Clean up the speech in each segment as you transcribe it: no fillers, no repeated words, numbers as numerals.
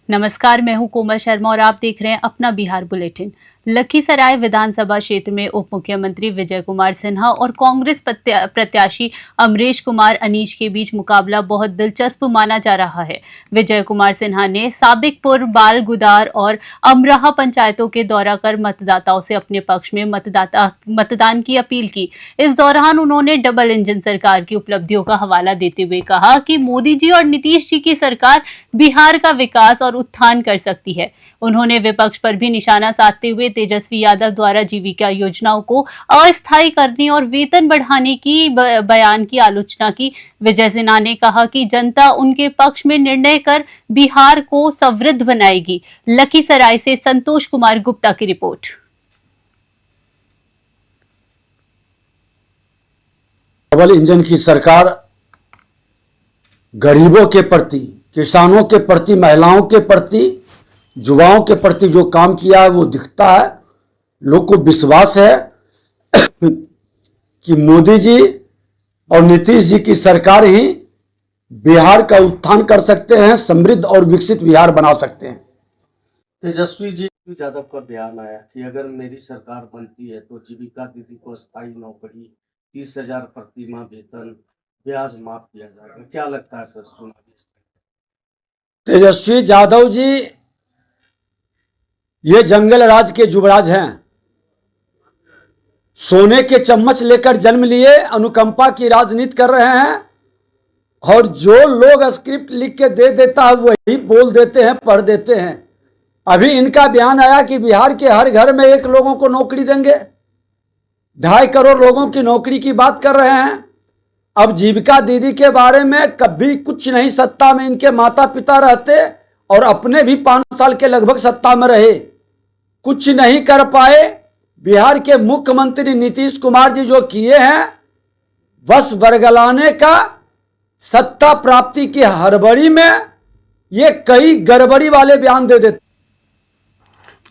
नमस्कार, मैं हूं कोमल शर्मा और आप देख रहे हैं अपना बिहार बुलेटिन। लखीसराय विधानसभा क्षेत्र में उप मुख्यमंत्री विजय कुमार सिन्हा और कांग्रेस प्रत्याशी अमरेश कुमार अनीश के बीच मुकाबला बहुत दिलचस्प माना जा रहा है। विजय कुमार सिन्हा ने साबिकपुर, बाल गुदार और अमराहा पंचायतों के दौरा कर मतदाताओं से अपने पक्ष में मतदान की अपील की। इस दौरान उन्होंने डबल इंजन सरकार की उपलब्धियों का हवाला देते हुए कहा कि मोदी जी और नीतीश जी की सरकार बिहार का विकास और उत्थान कर सकती है। उन्होंने विपक्ष पर भी निशाना साधते हुए तेजस्वी यादव द्वारा जीविका योजनाओं को अस्थायी करने और वेतन बढ़ाने की बयान की आलोचना की। विजय सिन्हा ने कहा कि जनता उनके पक्ष में निर्णय कर बिहार को समृद्ध बनाएगी। लखीसराय से संतोष कुमार गुप्ता की रिपोर्ट। डबल इंजन की सरकार गरीबों के प्रति, किसानों के प्रति, महिलाओं के प्रति, युवाओं के प्रति जो काम किया है वो दिखता है। लोग को विश्वास है कि मोदी जी और नीतीश जी की सरकार ही बिहार का उत्थान कर सकते हैं, समृद्ध और विकसित बिहार बना सकते हैं। तेजस्वी जी यादव का बयान आया कि अगर मेरी सरकार बनती है तो जीविका दीदी को स्थायी नौकरी, 30,000 प्रति माह वेतन, ब्याज माफ किया जाएगा। क्या लगता है सर सुना? तेजस्वी यादव जी ये जंगल राज के युवराज हैं। सोने के चम्मच लेकर जन्म लिए, अनुकंपा की राजनीति कर रहे हैं और जो लोग स्क्रिप्ट लिख के दे देता है वही बोल देते हैं, पढ़ देते हैं। अभी इनका बयान आया कि बिहार के हर घर में 1 लोगों को नौकरी देंगे, 2.5 करोड़ लोगों की नौकरी की बात कर रहे हैं। अब जीविका दीदी के बारे में कभी कुछ नहीं, सत्ता में इनके माता पिता रहते और अपने भी 5 साल के लगभग सत्ता में रहे, कुछ नहीं कर पाए। बिहार के मुख्यमंत्री नीतीश कुमार जी जो किए हैं, बस बरगलाने का, सत्ता प्राप्ति की हड़बड़ी में ये कई गड़बड़ी वाले बयान दे देते।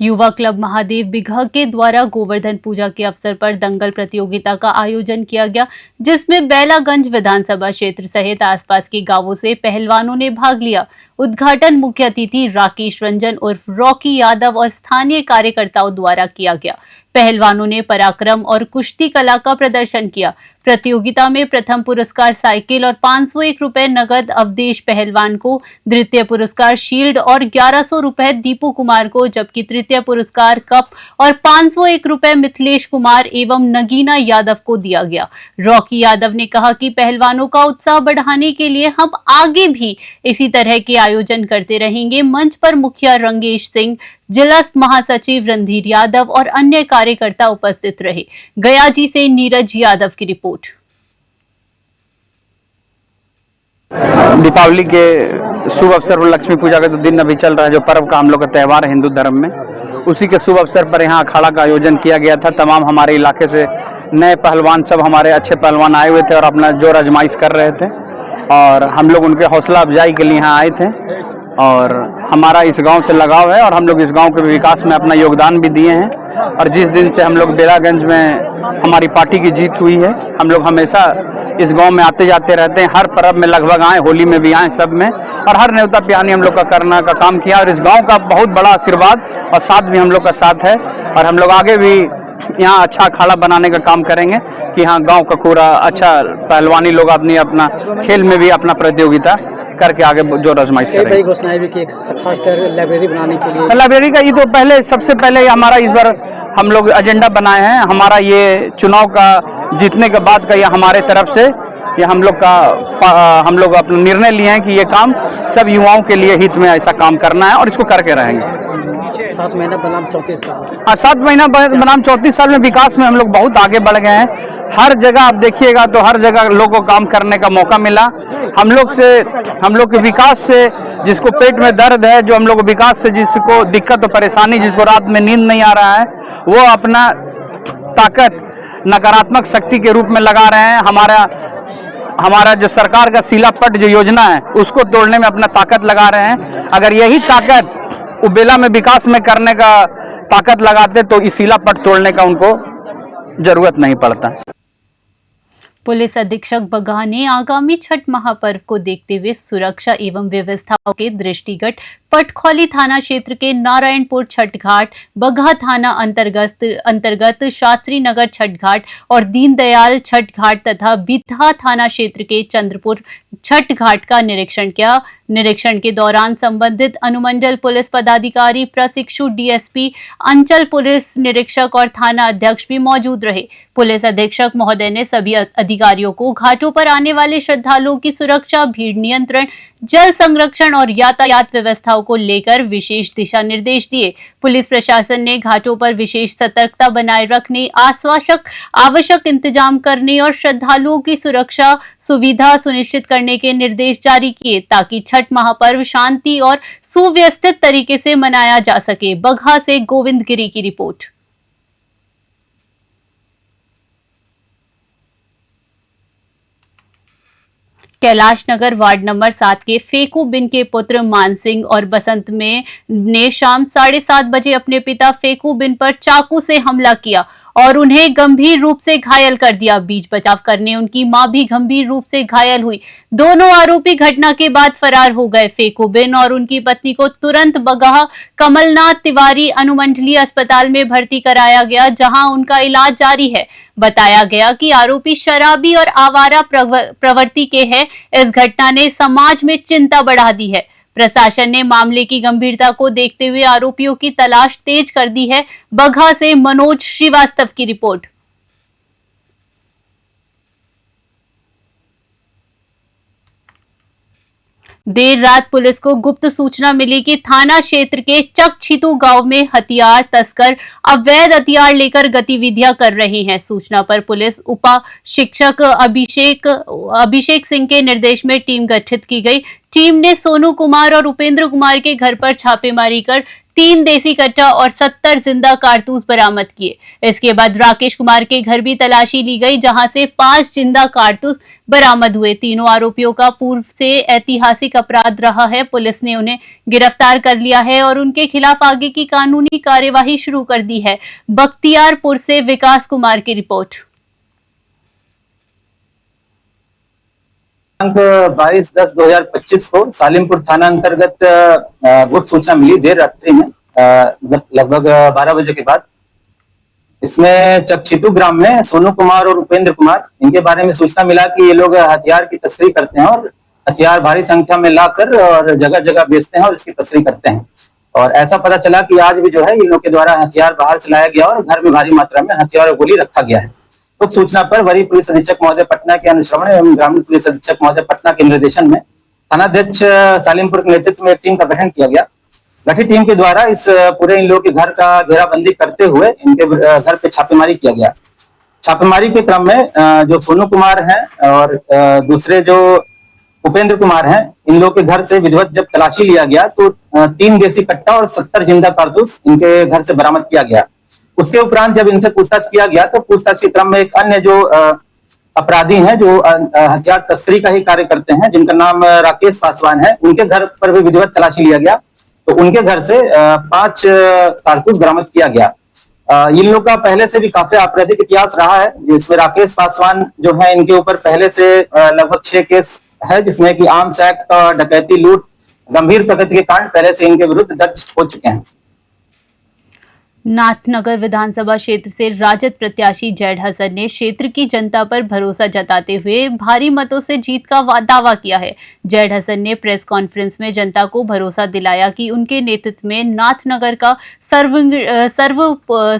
युवा क्लब महादेव बिघा के द्वारा गोवर्धन पूजा के अवसर पर दंगल प्रतियोगिता का आयोजन किया गया, जिसमें बेलागंज विधानसभा क्षेत्र सहित आसपास के गांवों से पहलवानों ने भाग लिया। उद्घाटन मुख्य अतिथि राकेश रंजन उर्फ रॉकी यादव और स्थानीय कार्यकर्ताओं द्वारा किया गया। पहलवानों ने पराक्रम और कुश्ती कला का प्रदर्शन किया। प्रतियोगिता में प्रथम पुरस्कार साइकिल और 501 रुपए नगद अवधेश पहलवान को, द्वितीय पुरस्कार शील्ड और 1100 रुपए दीपू कुमार को, जबकि तृतीय पुरस्कार कप और 501 रुपए मिथिलेश कुमार एवं नगीना यादव को दिया गया। रॉकी यादव ने कहा कि पहलवानों का उत्साह बढ़ाने के लिए हम आगे भी इसी तरह के आयोजन करते रहेंगे। मंच पर मुखिया रंगेश सिंह, जिला महासचिव रणधीर यादव और अन्य कार्यकर्ता उपस्थित रहे। गयाजी से नीरज यादव की रिपोर्ट। दीपावली के शुभ अवसर पर लक्ष्मी पूजा का जो दिन अभी चल रहा है, जो पर्व का हम लोग का त्यौहार है हिंदू धर्म में, उसी के शुभ अवसर पर यहाँ अखाड़ा का आयोजन किया गया था। तमाम हमारे इलाके से नए पहलवान, सब हमारे अच्छे पहलवान आए हुए थे और अपना जोर आजमाइश कर रहे थे और हम लोग उनके हौसला अफजाई के लिए यहाँ आए थे। और हमारा इस गांव से लगाव है और हम लोग इस गांव के विकास में अपना योगदान भी दिए हैं। और जिस दिन से हम लोग बेलागंज में हमारी पार्टी की जीत हुई है, हम लोग हमेशा इस गांव में आते जाते रहते हैं। हर पर्व में लगभग आए, होली में भी आए, सब में, और हर न्योता पिहानी हम लोग का करना का काम किया। और इस गांव का बहुत बड़ा आशीर्वाद और साथ भी हम लोग का साथ है और हम लोग आगे भी यहाँ अच्छा अखाड़ा बनाने का काम करेंगे कि यहाँ गांव का पूरा अच्छा पहलवानी लोग अपना खेल में भी अपना प्रतियोगिता करके आगे जोर आजमाइश करेंगे। घोषणाएं भी की, खासकर लाइब्रेरी बनाने के लिए। लाइब्रेरी का ये तो पहले सबसे पहले हमारा इस बार हम लोग एजेंडा बनाए हैं। हमारा ये चुनाव का जीतने के बाद का ये हमारे तरफ से ये हम लोग अपना निर्णय लिए हैं कि ये काम सब युवाओं के लिए हित में ऐसा काम करना है और इसको करके रहेंगे। 7 महीना बनाम 34 साल। 7 महीना बनाम 34 साल में विकास में हम लोग बहुत आगे बढ़ गए हैं। हर जगह आप देखिएगा तो हर जगह लोगों को काम करने का मौका मिला। हम लोग के विकास से जिसको पेट में दर्द है, जो हम लोग विकास से जिसको दिक्कत और परेशानी, जिसको रात में नींद नहीं आ रहा है, वो अपना ताकत नकारात्मक शक्ति के रूप में लगा रहे हैं। हमारा जो सरकार का शिलापट जो योजना है उसको तोड़ने में अपना ताकत लगा रहे हैं। अगर यही ताकत उबेला में विकास में करने का ताकत लगाते तो इस शिलापट तोड़ने का उनको जरूरत नहीं पड़ता। पुलिस अधीक्षक बगहा ने आगामी छठ महापर्व को देखते हुए सुरक्षा एवं व्यवस्थाओं के दृष्टिगत पटखौली थाना क्षेत्र के नारायणपुर छठ घाट, बगहा थाना अंतर्गत शास्त्री नगर छठ घाट और दीनदयाल छठ घाट तथा बितहा थाना क्षेत्र के चंद्रपुर छठ घाट का निरीक्षण किया। निरीक्षण के दौरान संबंधित अनुमंडल पुलिस पदाधिकारी, प्रशिक्षु डीएसपी, अंचल पुलिस निरीक्षक और थाना अध्यक्ष भी मौजूद रहे। पुलिस अधीक्षक महोदय ने सभी अधिकारियों को घाटों पर आने वाले श्रद्धालुओं की सुरक्षा, भीड़ नियंत्रण, जल संरक्षण और यातायात व्यवस्थाओं को लेकर विशेष दिशा निर्देश दिए। पुलिस प्रशासन ने घाटों पर विशेष सतर्कता बनाए रखने, आवश्यक इंतजाम करने और श्रद्धालुओं की सुरक्षा सुविधा सुनिश्चित करने के निर्देश जारी किए ताकि छठ महापर्व शांति और सुव्यवस्थित तरीके से मनाया जा सके। बगहा से गोविंद गिरी की report. Kailash Nagar ward number 7 के फेकू बिन के पुत्र मान सिंह और बसंत में ने शाम 7:30 बजे अपने पिता फेकू बिन पर चाकू से हमला किया और उन्हें गंभीर रूप से घायल कर दिया। बीच बचाव करने उनकी मां भी गंभीर रूप से घायल हुई। दोनों आरोपी घटना के बाद फरार हो गए। फेकू बिन और उनकी पत्नी को तुरंत बगहा कमलनाथ तिवारी अनुमंडलीय अस्पताल में भर्ती कराया गया, जहां उनका इलाज जारी है। बताया गया कि आरोपी शराबी और आवारा प्रवृत्ति के हैं। इस घटना ने समाज में चिंता बढ़ा दी है। प्रशासन ने मामले की गंभीरता को देखते हुए आरोपियों की तलाश तेज कर दी है। बगहा से मनोज श्रीवास्तव की रिपोर्ट। देर रात पुलिस को गुप्त सूचना मिली कि थाना क्षेत्र के चकछितू गांव में हथियार तस्कर अवैध हथियार लेकर गतिविधियां कर रहे हैं। सूचना पर पुलिस उपा शिक्षक अभिषेक सिंह के निर्देश में टीम गठित की गई। टीम ने सोनू कुमार और उपेंद्र कुमार के घर पर छापेमारी कर 3 देसी कट्टा और 70 जिंदा कारतूस बरामद किए। इसके बाद राकेश कुमार के घर भी तलाशी ली गई, जहां से 5 जिंदा कारतूस बरामद हुए। तीनों आरोपियों का पूर्व से ऐतिहासिक अपराध रहा है। पुलिस ने उन्हें गिरफ्तार कर लिया है और उनके खिलाफ आगे की कानूनी कार्यवाही शुरू कर दी है। बख्तियारपुर से विकास कुमार की रिपोर्ट। 22/10/2025 को सालिमपुर थाना अंतर्गत गुप्त सूचना मिली देर रात्रि में लगभग 12 बजे के बाद। इसमें चकछितू ग्राम में सोनू कुमार और उपेंद्र कुमार, इनके बारे में सूचना मिला कि ये लोग हथियार की तस्करी करते हैं और हथियार भारी संख्या में लाकर और जगह जगह बेचते हैं और इसकी तस्करी करते हैं। और ऐसा पता चला कि आज भी जो है इन लोग के द्वारा हथियार बाहर से लाया गया और घर में भारी मात्रा में हथियार और गोली रखा गया है। उक्त सूचना पर वरीय पुलिस अधीक्षक महोदय पटना के अनुश्रवण एवं ग्रामीण पुलिस अधीक्षक महोदय पटना के निर्देशन में थानाध्यक्ष सालिमपुर के नेतृत्व में एक टीम का गठन किया गया। गठित टीम के द्वारा इस पूरे इन लोगों के घर का घेराबंदी करते हुए इनके घर पे छापेमारी किया गया। छापेमारी के क्रम में जो सोनू कुमार हैं और दूसरे जो उपेंद्र कुमार हैं, इन लोगों के घर से विधिवत जब तलाशी लिया गया तो 3 देसी कट्टा और 70 जिंदा कारतूस इनके घर से बरामद किया गया। उसके उपरांत जब इनसे पूछताछ किया गया तो पूछताछ के क्रम में एक अन्य जो अपराधी हैं जो हथियार तस्करी का ही कार्य करते हैं, जिनका नाम राकेश पासवान है, उनके घर पर भी विधिवत तलाशी लिया गया तो उनके घर से 5 कारतूस बरामद किया गया। इन लोग का पहले से भी काफी आपराधिक इतिहास रहा है, जिसमें राकेश पासवान जो है इनके ऊपर पहले से लगभग 6 केस है, जिसमें कि आर्म्स एक्ट, डकैती, लूट, गंभीर प्रकृति के कांड पहले से इनके विरुद्ध दर्ज हो चुके हैं। नाथनगर विधानसभा क्षेत्र से राजद प्रत्याशी जैड हसन ने क्षेत्र की जनता पर भरोसा जताते हुए भारी मतों से जीत का दावा किया है। जैड हसन ने प्रेस कॉन्फ्रेंस में जनता को भरोसा दिलाया कि उनके नेतृत्व में नाथनगर का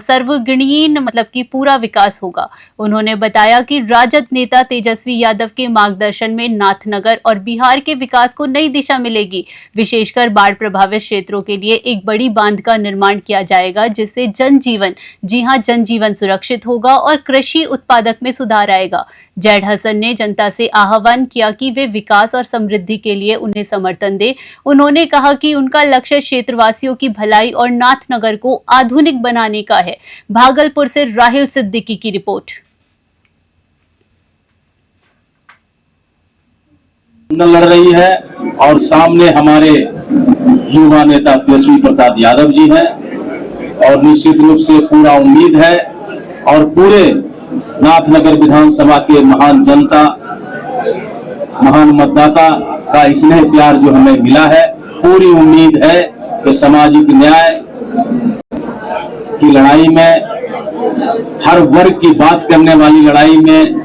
सर्वगणीय मतलब कि पूरा विकास होगा। उन्होंने बताया कि राजद नेता तेजस्वी यादव के मार्गदर्शन में नाथनगर और बिहार के विकास को नई दिशा मिलेगी। विशेषकर बाढ़ प्रभावित क्षेत्रों के लिए एक बड़ी बांध का निर्माण किया जाएगा, जिससे जनजीवन सुरक्षित होगा और कृषि उत्पादक में सुधार आएगा। जैड हसन ने जनता से आह्वान किया कि वे विकास और समृद्धि के लिए उन्हें समर्थन दें। उन्होंने कहा कि उनका लक्ष्य क्षेत्रवासियों की भलाई और नाथनगर को आधुनिक बनाने का है। भागलपुर से राहिल सिद्दीकी की रिपोर्ट। लड़ रही है और सामने हमारे युवा नेता तेजस्वी प्रसाद यादव जी हैं और निश्चित रूप से पूरा उम्मीद है और पूरे नाथनगर विधानसभा के महान जनता, महान मतदाता का स्नेह प्यार जो हमें मिला है, पूरी उम्मीद है कि सामाजिक न्याय की लड़ाई में, हर वर्ग की बात करने वाली लड़ाई में,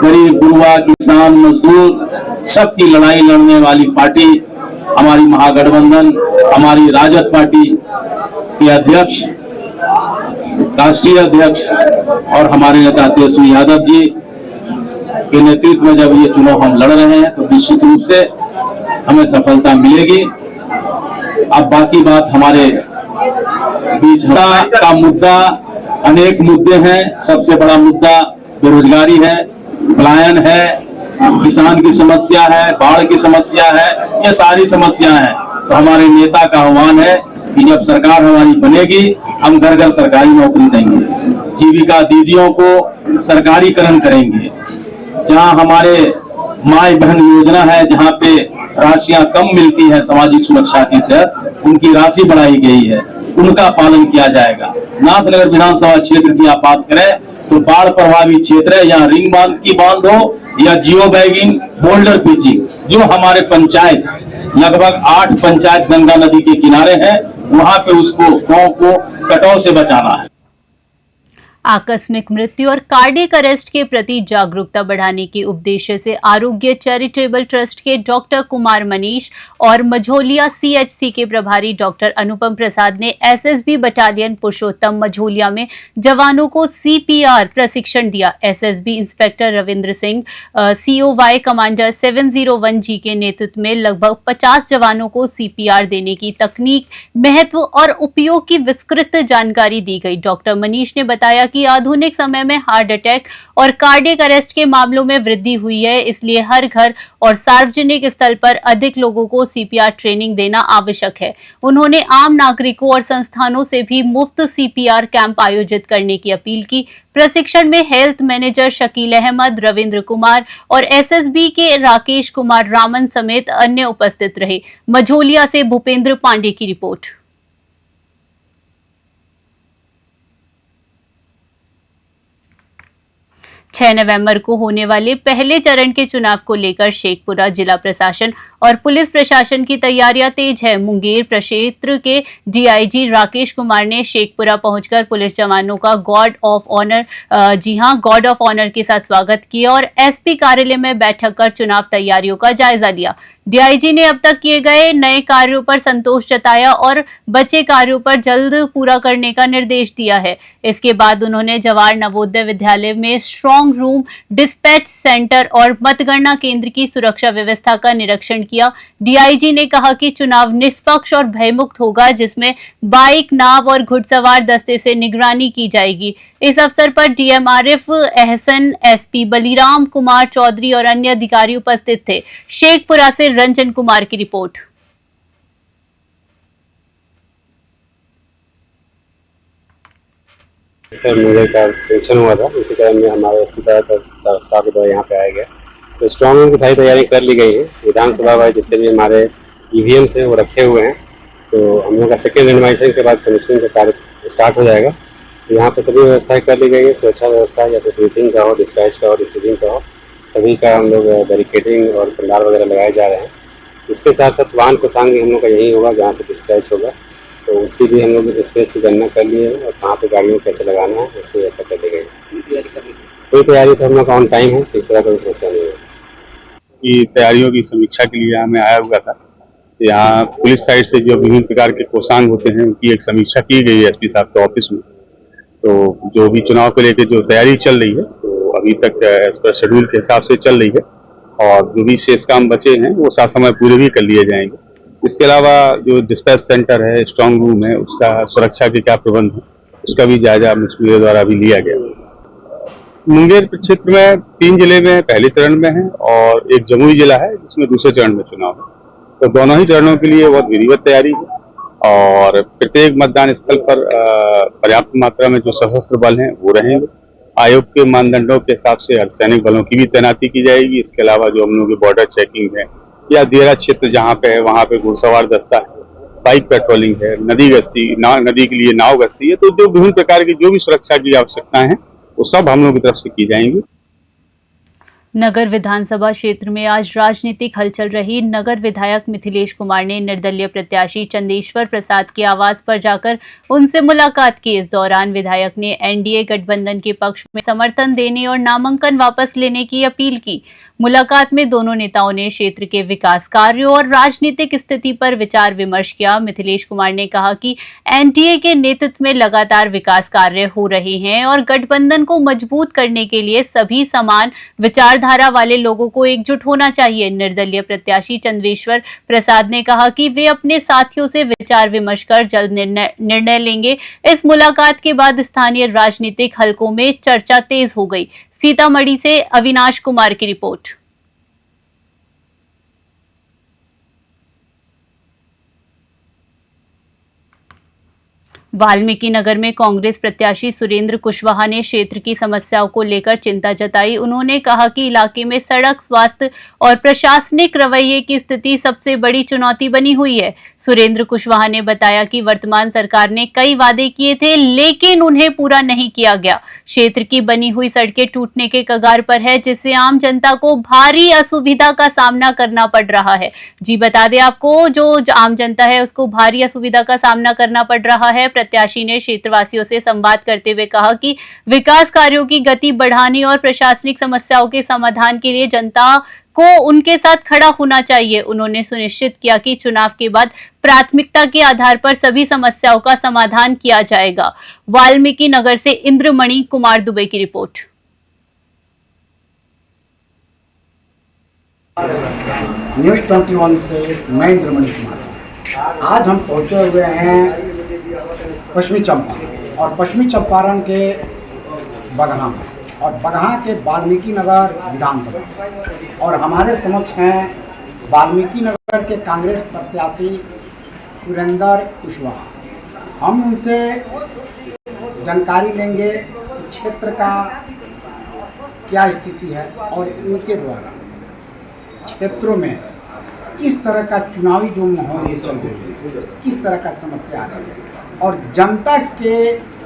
गरीब गुरबा किसान मजदूर सबकी लड़ाई लड़ने वाली पार्टी हमारी महागठबंधन, हमारी राजद पार्टी के अध्यक्ष, राष्ट्रीय अध्यक्ष और हमारे नेता तेजस्वी यादव जी के नेतृत्व में जब ये चुनाव हम लड़ रहे हैं तो निश्चित रूप से हमें सफलता मिलेगी। अब बाकी बात हमारे बीच का मुद्दा, अनेक मुद्दे हैं। सबसे बड़ा मुद्दा बेरोजगारी है, पलायन है, किसान की समस्या है, बाढ़ की समस्या है, ये सारी समस्या है। तो हमारे नेता का आह्वान है कि जब सरकार हमारी बनेगी हम घर घर सरकारी नौकरी देंगे, जीविका दीदियों को सरकारीकरण करेंगे, जहां हमारे माई बहन योजना है, जहां पे राशियां कम मिलती है सामाजिक सुरक्षा के तहत, उनकी राशि बढ़ाई गई है, उनका पालन किया जाएगा। नाथनगर विधानसभा क्षेत्र की आप बात करें तो बाढ़ प्रभावित क्षेत्र है, यहाँ रिंग बांध की बांध हो या जियो बैगिंग, बोल्डर पिचिंग, जो हमारे पंचायत लगभग 8 पंचायत गंगा नदी के किनारे हैं, वहां पे उसको गांव को कटाव से बचाना है। आकस्मिक मृत्यु और कार्डियक अरेस्ट के प्रति जागरूकता बढ़ाने के उद्देश्य से आरोग्य चैरिटेबल ट्रस्ट के डॉक्टर कुमार मनीष और मझोलिया सीएचसी के प्रभारी डॉक्टर अनुपम प्रसाद ने एसएसबी बटालियन पुरुषोत्तम मझोलिया में जवानों को सीपीआर प्रशिक्षण दिया। SSB inspector Ravindra Singh COY commander 701G के नेतृत्व में लगभग 50 जवानों को सीपीआर देने की तकनीक, महत्व और उपयोग की विस्तृत जानकारी दी गई। डॉक्टर मनीष ने बताया कि आधुनिक समय में हार्ट अटैक और कार्डियक अरेस्ट के मामलों में वृद्धि हुई है, इसलिए हर घर और सार्वजनिक स्थल पर अधिक लोगों को सीपीआर ट्रेनिंग देना आवश्यक है। उन्होंने आम नागरिकों और संस्थानों से भी मुफ्त सीपीआर कैंप आयोजित करने की अपील की। प्रशिक्षण में हेल्थ मैनेजर शकील अहमद, रविंद्र कुमार और एसएसबी के राकेश कुमार रामन समेत अन्य उपस्थित रहे। मझोलिया से भूपेंद्र पांडे की रिपोर्ट। छह नवंबर को होने वाले पहले चरण के चुनाव को लेकर शेखपुरा जिला प्रशासन और पुलिस प्रशासन की तैयारियां तेज है। मुंगेर प्रक्षेत्र के डीआईजी राकेश कुमार ने शेखपुरा पहुंचकर पुलिस जवानों का गॉड ऑफ ऑनर के साथ स्वागत किया और एसपी कार्यालय में बैठक कर चुनाव तैयारियों का जायजा लिया। डीआईजी ने अब तक किए गए नए कार्यों पर संतोष जताया और बचे कार्यों पर जल्द पूरा करने का निर्देश दिया है। इसके बाद उन्होंने जवाहर नवोदय विद्यालय में स्ट्रांग रूम, डिस्पैच सेंटर और मतगणना केंद्र की सुरक्षा व्यवस्था का निरीक्षण किया। डीआईजी ने कहा कि चुनाव निष्पक्ष और भयमुक्त होगा, जिसमें बाइक, नाव और घुड़सवार दस्ते से निगरानी की जाएगी। इस अवसर पर डीएमआरएफ एहसन, एसपी बलीराम कुमार चौधरी और अन्य अधिकारी उपस्थित थे। शेखपुरा से रंजन कुमार की रिपोर्ट। सर मुझे का टेंशन हुआ था, इसी कारण में हमारे अस्पताल साहब के द्वारा यहाँ पे आया गया। तो स्ट्रॉन्ग रूम की सारी तैयारी कर ली गई है। विधानसभा वाले जितने भी हमारे ईवीएम्स हैं वो रखे हुए हैं। तो हम लोग का सेकेंड रेंडमाइजेशन के बाद कमीशनिंग का कार्य स्टार्ट हो जाएगा। तो यहाँ पे सभी व्यवस्थाएं कर ली गई है, सुरक्षा व्यवस्था या फिर ब्रीथिंग का हो, डिस्पैच का हो, रिसीविंग का हो, सभी का हम लोग बैरिकेडिंग और पंडाल वगैरह लगाए जा रहे हैं। इसके साथ साथ वाहन कोषांग हम लोग का यही होगा जहाँ से डिस्पैच होगा, तो उसकी भी हम लोग स्पेस की गणना कर लिए और कहाँ पे गाड़ियों को कैसे लगाना है उसकी व्यवस्था कर दी गई। कोई तैयारी से हम लोग का ऑन टाइम है, किस तरह कोई समस्या नहीं है। की तैयारियों की समीक्षा के लिए यहाँ मैं आया हुआ था। यहाँ पुलिस साइड से जो विभिन्न प्रकार के कोषांग होते हैं उनकी एक समीक्षा की गई है एसपी साहब के ऑफिस में। तो जो भी चुनाव को लेकर जो तैयारी चल रही है तो अभी तक एज पर शेड्यूल के हिसाब से चल रही है और जो भी शेष काम बचे हैं वो साथ समय पूरे भी कर लिए जाएंगे। इसके अलावा जो डिस्पैच सेंटर है, स्ट्रांग रूम है, उसका सुरक्षा के क्या प्रबंध है उसका भी जायजा मेरे द्वारा भी लिया गया। मुंगेर क्षेत्र में 3 जिले में पहले चरण में है और एक जमुई जिला है जिसमें दूसरे चरण में चुनाव है। तो दोनों ही चरणों के लिए बहुत विधिवत तैयारी है और प्रत्येक मतदान स्थल पर पर्याप्त मात्रा में जो सशस्त्र बल हैं वो रहेंगे। आयोग के मानदंडों के हिसाब से अर्धसैनिक बलों की भी तैनाती की जाएगी। इसके अलावा जो हम लोग की बॉर्डर चेकिंग है या दियरा क्षेत्र जहाँ पे है वहाँ पे घुड़सवार दस्ता है, बाइक पेट्रोलिंग है, नदी गश्ती, नदी के लिए नाव गश्ती है। तो जो विभिन्न प्रकार की जो भी सुरक्षा की आवश्यकताएं हैं वो सब हम लोग की तरफ से की जाएंगी। नगर विधानसभा क्षेत्र में आज राजनीतिक हलचल रही। नगर विधायक मिथिलेश कुमार ने निर्दलीय प्रत्याशी चंदेश्वर प्रसाद के आवास पर जाकर उनसे मुलाकात की। इस दौरान विधायक ने एनडीए गठबंधन के पक्ष में समर्थन देने और नामांकन वापस लेने की अपील की। मुलाकात में दोनों नेताओं ने क्षेत्र के विकास कार्यों और राजनीतिक स्थिति पर विचार विमर्श किया। मिथिलेश कुमार ने कहा कि एनडीए के नेतृत्व में लगातार विकास कार्य हो रहे हैं और गठबंधन को मजबूत करने के लिए सभी समान विचारधारा वाले लोगों को एकजुट होना चाहिए। निर्दलीय प्रत्याशी चंदेश्वर प्रसाद ने कहा कि वे अपने साथियों से विचार विमर्श कर जल्द निर्णय लेंगे। इस मुलाकात के बाद स्थानीय राजनीतिक हलकों में चर्चा तेज हो गई। सीतामढ़ी से अविनाश कुमार की रिपोर्ट। वाल्मीकि नगर में कांग्रेस प्रत्याशी सुरेंद्र कुशवाहा ने क्षेत्र की समस्याओं को लेकर चिंता जताई। उन्होंने कहा कि इलाके में सड़क, स्वास्थ्य और प्रशासनिक रवैये की स्थिति सबसे बड़ी चुनौती बनी हुई है। सुरेंद्र कुशवाहा ने बताया कि वर्तमान सरकार ने कई वादे किए थे लेकिन उन्हें पूरा नहीं किया गया। क्षेत्र की बनी हुई सड़कें टूटने के कगार पर है, जिससे आम जनता को भारी असुविधा का सामना करना पड़ रहा है। जी बता दें आपको, जो आम जनता है उसको भारी असुविधा का सामना करना पड़ रहा है। प्रत्याशी ने क्षेत्रवासियों से संवाद करते हुए कहा कि विकास कार्यों की गति बढ़ाने और प्रशासनिक समस्याओं के समाधान के लिए जनता को उनके साथ खड़ा होना चाहिए। उन्होंने सुनिश्चित किया कि चुनाव के बाद प्राथमिकता के आधार पर सभी समस्याओं का समाधान किया जाएगा। वाल्मीकि नगर से इंद्रमणि कुमार दुबे की रिपोर्ट। न्यूज़ 21 से मैं इंद्रमणि कुमार। आज हम पहुंचे हुए हैं पश्चिमी चंपारण और पश्चिमी चंपारण के बगहा में और बगहा के वाल्मीकि नगर विधानसभा और हमारे समक्ष हैं वाल्मीकि नगर के कांग्रेस प्रत्याशी सुरेंद्र कुशवाहा। हम उनसे जानकारी लेंगे कि क्षेत्र का क्या स्थिति है और इनके द्वारा क्षेत्रों में इस तरह का चुनावी जो माहौल चल रही है, किस तरह का समस्या आ रही है और जनता के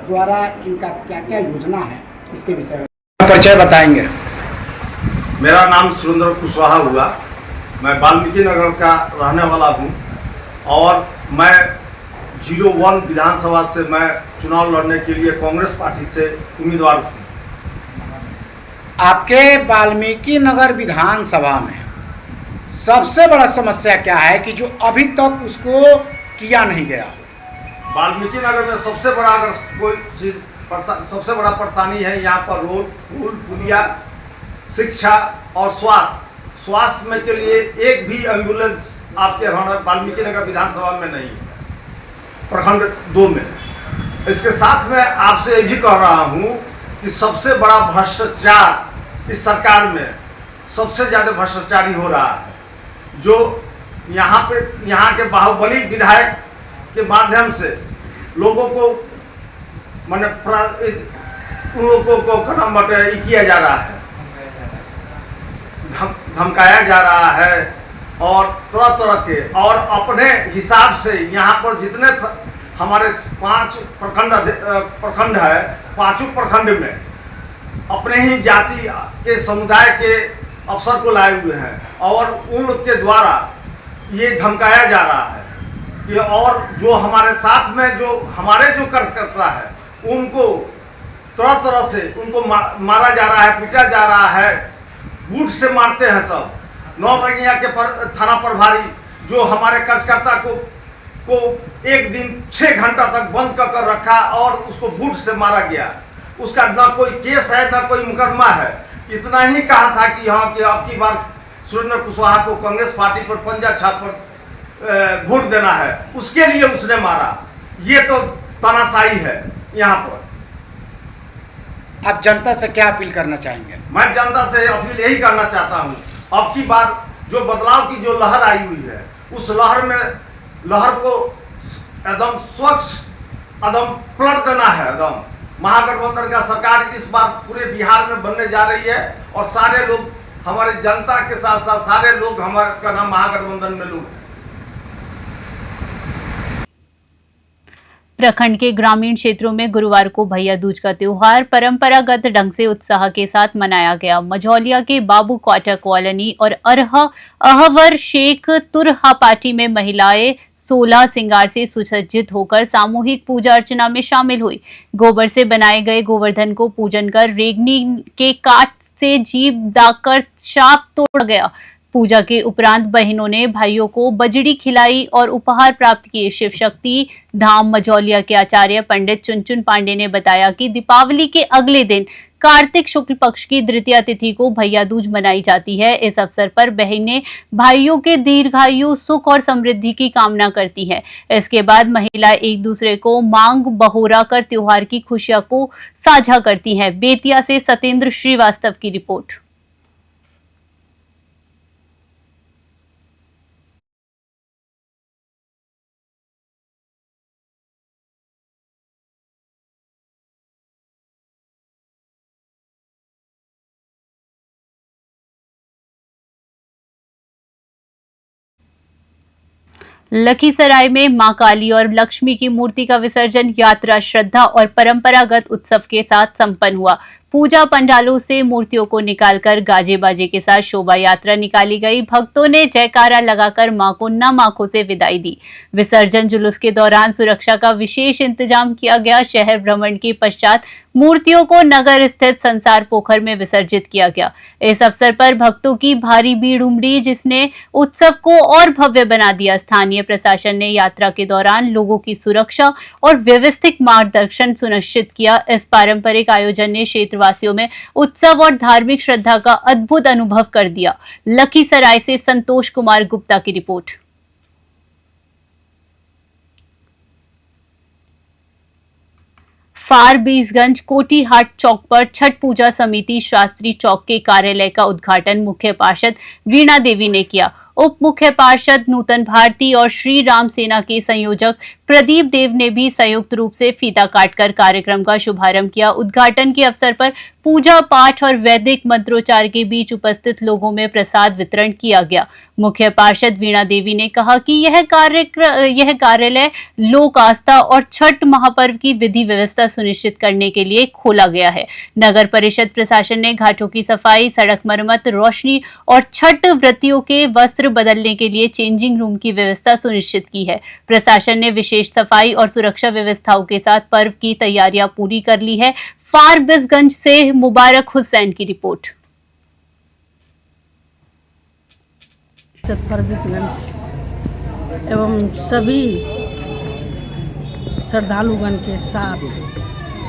द्वारा इनका क्या क्या योजना है, इसके विषय में परिचय बताएंगे। मेरा नाम सुरेंद्र कुशवाहा हुआ। मैं वाल्मीकि नगर का रहने वाला हूं और मैं 01 विधानसभा से मैं चुनाव लड़ने के लिए कांग्रेस पार्टी से उम्मीदवार हूं। आपके वाल्मीकि नगर विधानसभा में सबसे बड़ा समस्या क्या है कि जो अभी तक उसको किया नहीं गया हो? वाल्मीकि नगर में सबसे बड़ा अगर कोई चीज सबसे बड़ा परेशानी है यहाँ पर रोड, पुल, पुलिया, शिक्षा और स्वास्थ्य में के लिए एक भी एम्बुलेंस आपके वाल्मीकि नगर विधानसभा में नहीं है, प्रखंड 2 में। इसके साथ में आपसे ये भी कह रहा हूँ कि सबसे बड़ा भ्रष्टाचार इस सरकार में सबसे ज़्यादा भ्रष्टाचारी हो रहा है। जो यहाँ के बाहुबली विधायक के माध्यम से लोगों को माने उन लोगों को कदम किया जा रहा है, धमकाया जा रहा है और तरह के और अपने हिसाब से यहाँ पर जितने हमारे 5 प्रखंड है, 5 प्रखंड में अपने ही जाति के समुदाय के अफसर को लाए हुए हैं और उन लोग के द्वारा ये धमकाया जा रहा है कि और जो हमारे साथ में जो हमारे जो कार्यकर्ता है उनको तरह से उनको मारा जा रहा है, पीटा जा रहा है, बूट से मारते हैं सब। 9 रंगिया के थाना प्रभारी जो हमारे कार्यकर्ता को एक दिन 6 घंटा तक बंद कर रखा और उसको बूट से मारा गया। उसका ना कोई केस है ना कोई मुकदमा है। इतना ही कहा था कि हाँ कि अब की बार सुरेंद्र कुशवाहा को कांग्रेस पार्टी पर पंजा छाप पर वोट देना है, उसके लिए उसने मारा। ये तो तानाशाही है यहाँ पर। आप जनता से क्या अपील करना चाहेंगे? मैं जनता से अपील यही करना चाहता हूँ, अब की बार जो बदलाव की जो लहर आई हुई है उस लहर को एकदम स्वच्छ एकदम पलट देना है। एकदम महागठबंधन का सरकार इस बार पूरे बिहार में बनने जा रही है और सारे लोग हमारी जनता के साथ साथ सारे लोग हमारे का नाम महागठबंधन में लोग। प्रखंड के ग्रामीण क्षेत्रों में गुरुवार को भैया दूज का त्योहार परंपरागत ढंग से उत्साह के साथ मनाया गया। मझौलिया के बाबू क्वार्टर कॉलोनी और अहवर शेख तुरहापाटी में महिलाएं 16 श्रृंगार से सुसज्जित होकर सामूहिक पूजा अर्चना में शामिल हुई। गोबर से बनाए गए गोवर्धन को पूजन कर रेगनी के काट से जीभ दागकर शाप तोड़ा गया। पूजा के उपरांत बहनों ने भाइयों को बजड़ी खिलाई और उपहार प्राप्त किए। शिव शक्ति धाम मझौलिया के आचार्य पंडित चुनचुन पांडे ने बताया कि दीपावली के अगले दिन कार्तिक शुक्ल पक्ष की द्वितीया तिथि को भैया दूज मनाई जाती है। इस अवसर पर बहनें भाइयों के दीर्घायु, सुख और समृद्धि की कामना करती हैं। इसके बाद महिलाएं एक दूसरे को मांग बहोरा कर त्योहार की खुशियों को साझा करती हैं। बेतिया से सत्येंद्र श्रीवास्तव की रिपोर्ट। लखीसराय में मां काली और लक्ष्मी की मूर्ति का विसर्जन यात्रा श्रद्धा और परंपरागत उत्सव के साथ संपन्न हुआ। पूजा पंडालों से मूर्तियों को निकालकर गाजे बाजे के साथ शोभा यात्रा निकाली गई। भक्तों ने जयकारा लगाकर मां को नम आंखों से विदाई दी। विसर्जन जुलूस के दौरान सुरक्षा का विशेष इंतजाम किया गया। शहर भ्रमण के पश्चात मूर्तियों को नगर स्थित संसार पोखर में विसर्जित किया गया। इस अवसर पर भक्तों की भारी भीड़ उमड़ी, जिसने उत्सव को और भव्य बना दिया। स्थानीय प्रशासन ने यात्रा के दौरान लोगों की सुरक्षा और व्यवस्थित मार्गदर्शन सुनिश्चित किया। इस पारंपरिक आयोजन ने क्षेत्रवासियों में उत्सव और धार्मिक श्रद्धा का अद्भुत अनुभव कर दिया। लखीसराय से संतोष कुमार गुप्ता की रिपोर्ट। फारबिसगंज कोटीहाट चौक पर छठ पूजा समिति शास्त्री चौक के कार्यालय का उद्घाटन मुख्य पार्षद वीणा देवी ने किया। उप मुख्य पार्षद नूतन भारती और श्री राम सेना के संयोजक प्रदीप देव ने भी संयुक्त रूप से फीता काटकर कार्यक्रम का शुभारंभ किया। उद्घाटन के अवसर पर पूजा पाठ और वैदिक मंत्रोच्चार के बीच उपस्थित लोगों में प्रसाद वितरण किया गया। मुख्य पार्षद वीणा देवी ने कहा कि यह कार्यालय लोक आस्था और छठ महापर्व की विधि व्यवस्था सुनिश्चित करने के लिए खोला गया है। नगर परिषद प्रशासन ने घाटों की सफाई, सड़क मरम्मत, रोशनी और छठ व्रतियों के वस्त्र बदलने के लिए चेंजिंग रूम की व्यवस्था सुनिश्चित की है। प्रशासन ने विशेष सफाई और सुरक्षा व्यवस्थाओं के साथ पर्व की तैयारियां पूरी कर ली है। फारबिसगंज से मुबारक हुसैन की रिपोर्ट। फारबिसगंज एवं सभी श्रद्धालुगण के साथ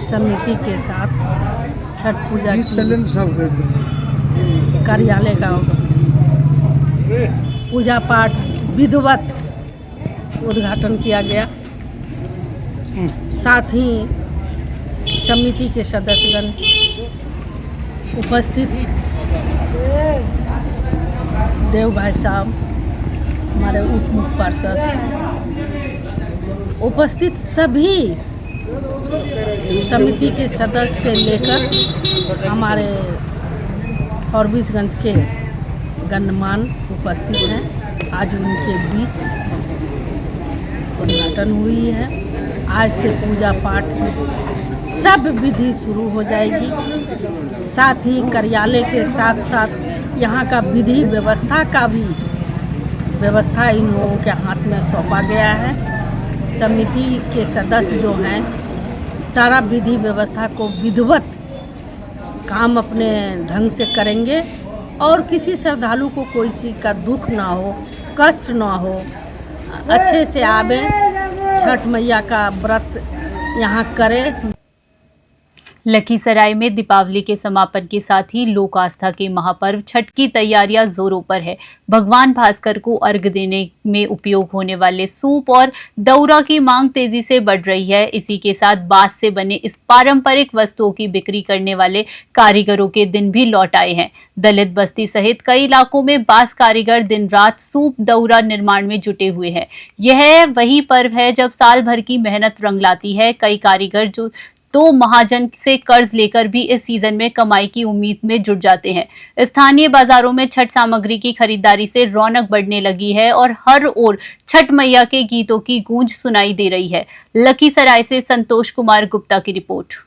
समिति के साथ छठ पूजा की कार्यालय का पूजा पाठ विधिवत उद्घाटन किया गया। साथ ही समिति के सदस्यगण उपस्थित, देव भाई साहब, हमारे उप मुख्य पार्षद, उपस्थित सभी समिति के सदस्य से लेकर हमारे फारबिसगंज के गणमान्य उपस्थित हैं। आज उनके बीच उद्घाटन हुई है। आज से पूजा पाठ की सब विधि शुरू हो जाएगी। साथ ही कार्यालय के साथ साथ यहाँ का विधि व्यवस्था का भी व्यवस्था इन लोगों के हाथ में सौंपा गया है। समिति के सदस्य जो हैं सारा विधि व्यवस्था को विधिवत काम अपने ढंग से करेंगे और किसी श्रद्धालु को कोई चीज़ का दुख ना हो, कष्ट ना हो, अच्छे से आवे, छठ मैया का व्रत यहाँ करें। लखीसराय में दीपावली के समापन के साथ ही लोक आस्था के महापर्व छठ की तैयारियां जोरों पर है। भगवान भास्कर को अर्घ देने में उपयोग होने वाले सूप और दौरा की मांग तेजी से बढ़ रही है। इसी के साथ बांस से बने इस पारंपरिक वस्तुओं की बिक्री करने वाले कारीगरों के दिन भी लौट आए हैं। दलित बस्ती सहित कई इलाकों में बांस कारीगर दिन रात सूप दौरा निर्माण में जुटे हुए हैं। यह वही पर्व है जब साल भर की मेहनत रंग लाती है। कई कारीगर जो 2 महाजन से कर्ज लेकर भी इस सीजन में कमाई की उम्मीद में जुट जाते हैं। स्थानीय बाजारों में छठ सामग्री की खरीदारी से रौनक बढ़ने लगी है और हर ओर छठ मैया के गीतों की गूंज सुनाई दे रही है। लखीसराय से संतोष कुमार गुप्ता की रिपोर्ट।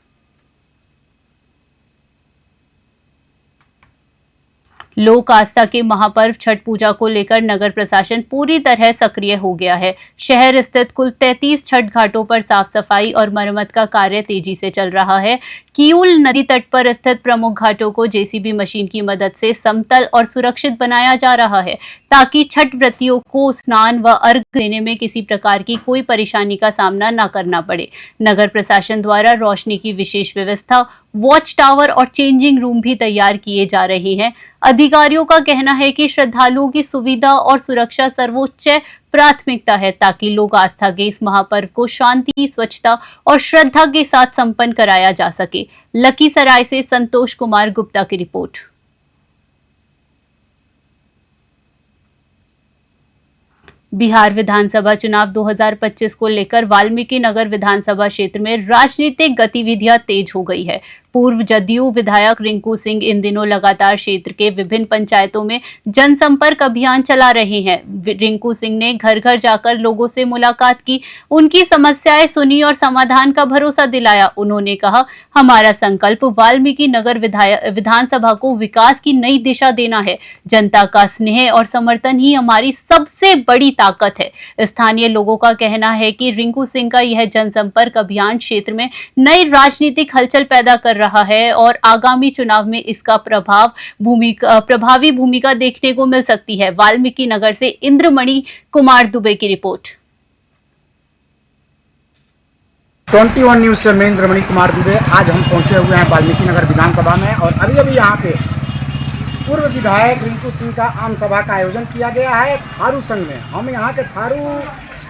लोक आस्था के महापर्व छठ पूजा को लेकर नगर प्रशासन पूरी तरह सक्रिय हो गया है। शहर स्थित कुल 33 छठ घाटों पर साफ सफाई और मरम्मत का कार्य तेजी से चल रहा है। किऊल नदी तट पर स्थित प्रमुख घाटों को जेसीबी मशीन की मदद से समतल और सुरक्षित बनाया जा रहा है ताकि छठ व्रतियों को स्नान व अर्घ देने में किसी प्रकार की कोई परेशानी का सामना न करना पड़े। नगर प्रशासन द्वारा रोशनी की विशेष व्यवस्था, वॉच टावर और चेंजिंग रूम भी तैयार किए जा रहे हैं। अधिकारियों का कहना है कि श्रद्धालुओं की सुविधा और सुरक्षा सर्वोच्च प्राथमिकता है ताकि लोक आस्था के इस महापर्व को शांति, स्वच्छता और श्रद्धा के साथ संपन्न कराया जा सके। लखीसराय से संतोष कुमार गुप्ता की रिपोर्ट। बिहार विधानसभा चुनाव 2025 को लेकर वाल्मीकि नगर विधानसभा क्षेत्र में राजनीतिक गतिविधियां तेज हो गई है। पूर्व जदयू विधायक रिंकू सिंह इन दिनों लगातार क्षेत्र के विभिन्न पंचायतों में जनसंपर्क अभियान चला रहे हैं। रिंकू सिंह ने घर घर जाकर लोगों से मुलाकात की, उनकी समस्याएं सुनी और समाधान का भरोसा दिलाया। उन्होंने कहा, हमारा संकल्प वाल्मीकि नगर विधानसभा को विकास की नई दिशा देना है। जनता का स्नेह और समर्थन ही हमारी सबसे बड़ी ताकत है। स्थानीय लोगों का कहना है कि रिंकू सिंह का यह जनसंपर्क अभियान क्षेत्र में नई राजनीतिक हलचल पैदा कर रहा है और आगामी चुनाव में इसका प्रभावी भूमिका देखने को मिल सकती है। वाल्मीकि नगर से इंद्रमणि कुमार दुबे की रिपोर्ट। 21 न्यूज से मैं इंद्रमणि कुमार दुबे। आज हम पहुंचे हुए हैं वाल्मीकि नगर विधानसभा में और अभी यहाँ पे पूर्व विधायक रिंकू सिंह का आम सभा का आयोजन किया गया है थारू संघ में। हम यहाँ के थारू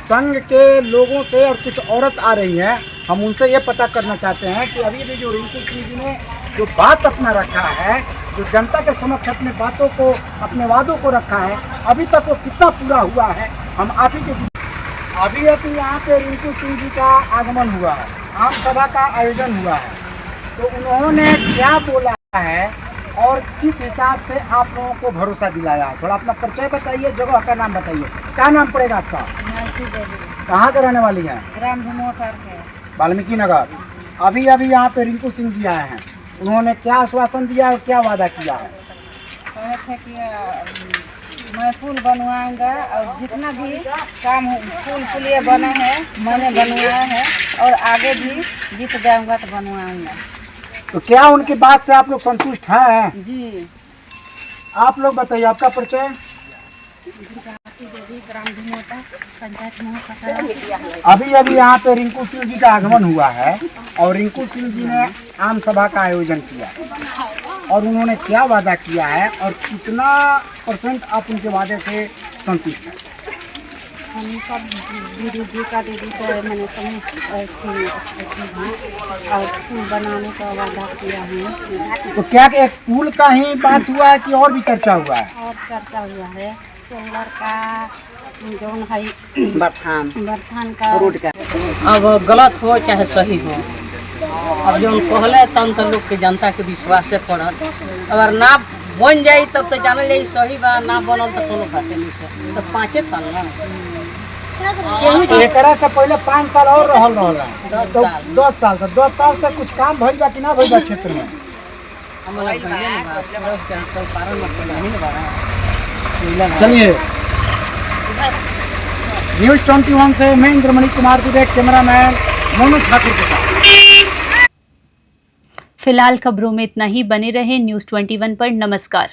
संघ के लोगों से और कुछ औरत आ रही हैं, हम उनसे ये पता करना चाहते हैं कि अभी भी जो रिंकू सिंह जी ने जो बात अपना रखा है, जो जनता के समक्ष अपने बातों को, अपने वादों को रखा है, अभी तक वो कितना पूरा हुआ है। हम आप ही के अभी यहाँ पे रिंकू सिंह जी का आगमन हुआ है, आम सभा का आयोजन हुआ है, तो उन्होंने क्या बोला है और किस हिसाब से आप लोगों को भरोसा दिलाया है। थोड़ा अपना परिचय बताइए, जगह का नाम बताइए। क्या नाम पड़ेगा आपका? कहाँ के रहने वाली हैं? वाल्मीकि नगर। अभी यहाँ पे रिंकू सिंह जी आए हैं, उन्होंने क्या आश्वासन दिया और क्या वादा किया है? मैं पुल बनवाऊंगा और जितना भी काम पुल पुलिया बना है मैंने बनवाया है और आगे भी जीत जाऊंगा तो बनवाऊंगा। तो क्या उनकी बात से आप लोग संतुष्ट हैं? जी। आप लोग बताइए, आपका परिचय? अभी यहाँ पे रिंकू सिंह जी का आगमन हुआ है और रिंकू सिंह जी ने आम सभा का आयोजन किया और उन्होंने क्या वादा किया है और कितना % आप उनके वादे से संतुष्ट हैं? हम सब दीदी का मैंने और पुल बनाने का वादा किया है। तो क्या एक पुल का ही बात हुआ है कि और भी चर्चा हुआ है? और चर्चा हुआ है सोलर का, जो है बर्थान का रोड का। अब गलत हो चाहे सही हो, अब जो कहले तब तो लोग के जनता के विश्वास से पड़ल। अगर ना बन जाई तब तो जान जाई सही बा, ना बनल तो कोनो बात नहीं। तो 5 साल ना एक से पहले 5 साल और रहल तो 10 साल। तो 10 साल से कुछ काम भइल बा कि ना भइल बा क्षेत्र में? चलिए, न्यूज़ 21 से मैं इंद्रमणि कुमार दुबे, कैमरामैन मोनू ठाकुर के साथ। फिलहाल खबरों में इतना ही। बने रहे न्यूज़ 21 पर। नमस्कार।